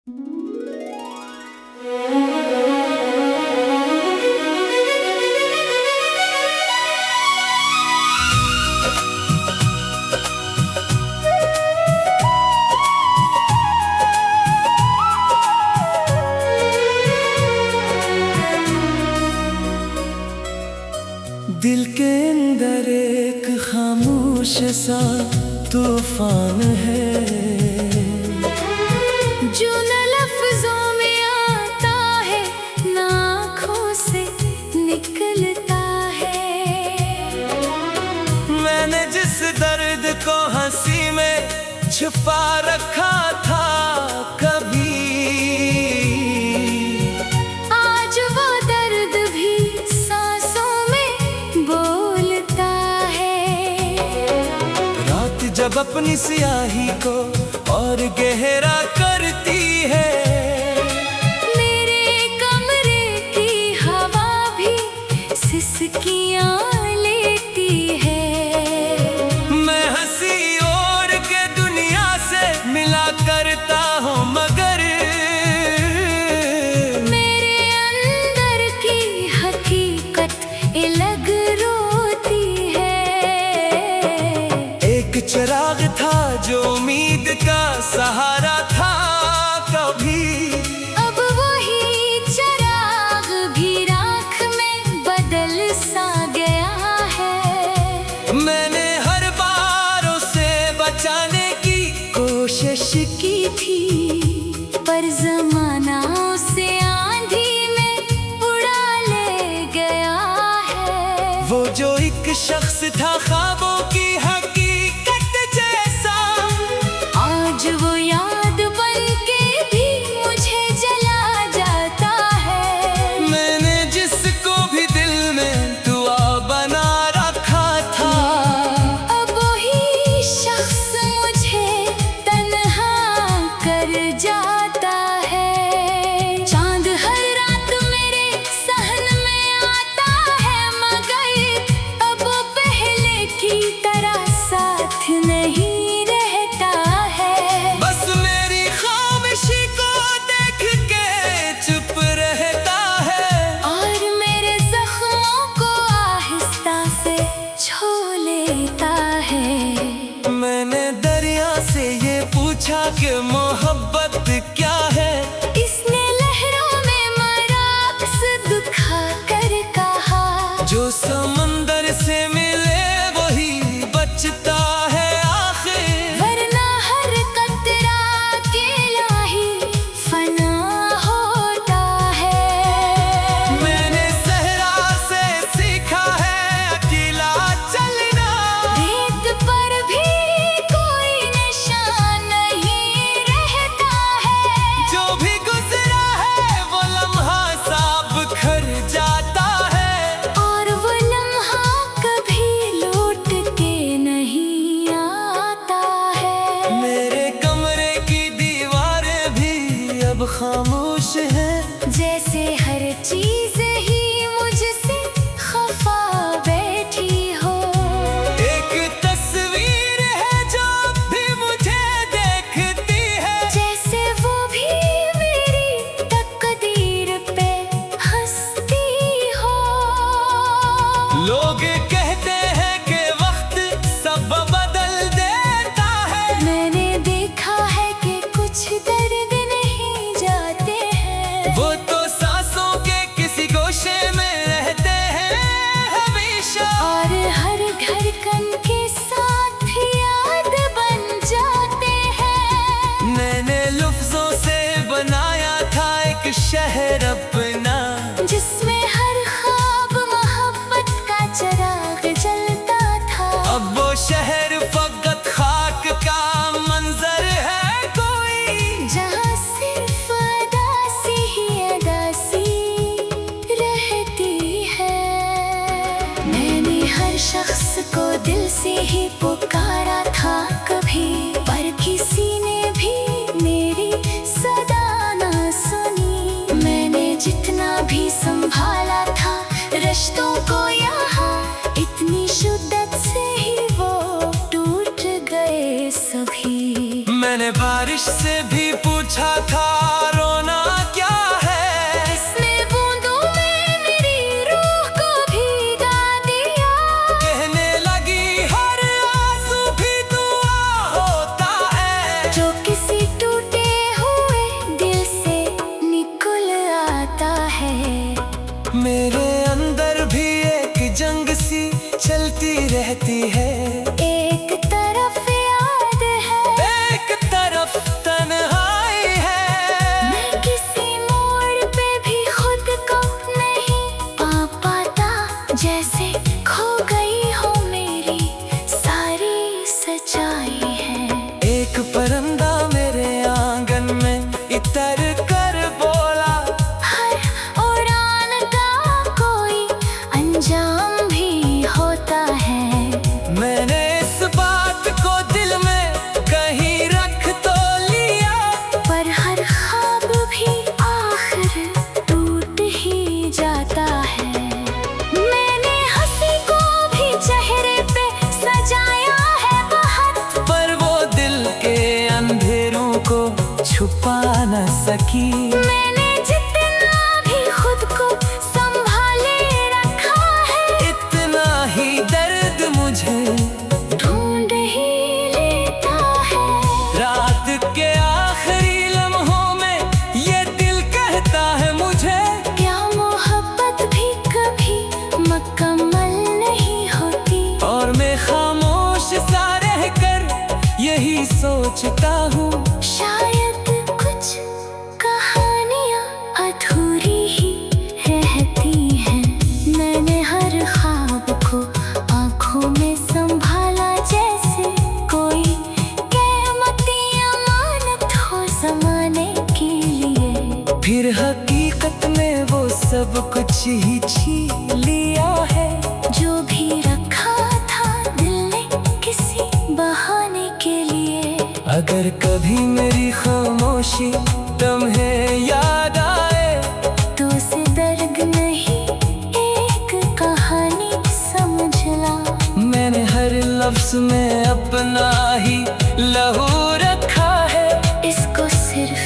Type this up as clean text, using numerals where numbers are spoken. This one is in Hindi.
दिल के अंदर एक खामोश सा तूफान है जो न लफ्जों में आता है ना आँखों से निकलता है। मैंने जिस दर्द को हंसी में छुपा रखा था कभी, आज वो दर्द भी सांसों में बोलता है। रात जब अपनी स्याही को और गहरा करती है, मेरे कमरे की हवा भी सिसकियाँ लेती है। मैं हंसी और के दुनिया से मिला करता हूँ, मगर मेरे अंदर की हकीकत अलग रोती है। एक चिराग था जो उम्मीद का सहारा था कभी, अब वही चिराग भी राख में बदल सा गया है। मैंने हर बार उसे बचाने की कोशिश की थी, पर ज़माना उसे आंधी में उड़ा ले गया है। वो जो एक शख्स था ख्वाबों की हकीकत जैसा, आज वो याद बन के भी मुझे जला जाता है। मैंने जिसको भी दिल में दुआ बना रखा था, अब वही शख्स मुझे तन्हा कर जाता है। चांद हर रात मेरे सहन में आता है, मगर अब वो पहले की तरह साथ नहीं रहता है। बस मेरी खामोशी को देख के चुप रहता है, और मेरे जख्मों को आहिस्ता से छू लेता है। मैंने दरिया से ये पूछा कि मोहब्बत क्या है, इसने लहरों में मराक्स दिखा कर कहा, जो समंदर से मिले वही बचता है आखिर, वरना हर कतरा अकेला ही फना होता है। मैंने सहरा से सीखा है अकेला चलना, रेत पर भी कोई निशान नहीं रहता है। जो भी गुजरा है वो लम्हा सा बिखर जाता है, और वो लम्हा कभी लौट के नहीं आता है। मेरे कमरे की दीवारें भी अब खामोश हैं, जैसे हर चीज ही मुझसे खफा बैठी हो। एक तस्वीर है जो अब भी मुझे देखती है, जैसे वो भी मेरी तकदीर पे हंसती हो। लोग कहते हैं कि वक्त सब बदल देता है, मैंने देखा है कि कुछ दर्द नहीं जाते हैं। वो तो सांसों के किसी गोशे में रहते हैं हमेशा, और हर धड़कन के साथ याद बन जाते हैं। मैंने लफ्जों से बनाया था एक शहर अपना, जिसमें हर ख्वाब मोहब्बत का चिराग जलता था। अब वो शहर फकत खाक का मंजर है कोई, जहाँ सिर्फ अदासी ही अदासी रहती है। मैंने हर शख्स को दिल से ही पुकारा था कभी, पर किसी ने भी मेरी सदा ना सुनी। मैंने जितना भी संभाला था रिश्तों को यहाँ, इतनी शिद्दत से ही वो टूट गए सभी। मैंने बारिश से भी पूछा था इतर कर बोला। हर उड़ान का कोई अंजाम भी होता है। मैंने इस बात को दिल में कहीं रख तो लिया, पर हर ख्वाब भी आखिर टूट ही जाता है। मैंने हंसी को भी चेहरे पे सजाया है बहुत, पर वो दिल के अंधेरों को छुपा न सकी। मैंने जितना भी खुद को संभाले रखा है, इतना ही दर्द मुझे ढूंढ ही लेता है। रात के आखिरी लम्हों में ये दिल कहता है मुझे, क्या मोहब्बत भी कभी मुकम्मल नहीं होती। और मैं खामोश सा रहकर यही सोचता हूँ, शायद कुछ कहानियाँ अधूरी ही रहती हैं। मैंने हर ख्वाब को आँखों में संभाला, जैसे कोई कीमती अमानत हो ज़माने के लिए। फिर हकीकत में वो सब कुछ ही छीन लिया है। जो भी रखा था दिल ने किसी बहाने के लिए। अगर कभी मेरी खामोशी तुम्हें याद आए, तो उसे दर्द नहीं एक कहानी समझला। मैंने हर लफ्ज में अपना ही लहू रखा है। इसको सिर्फ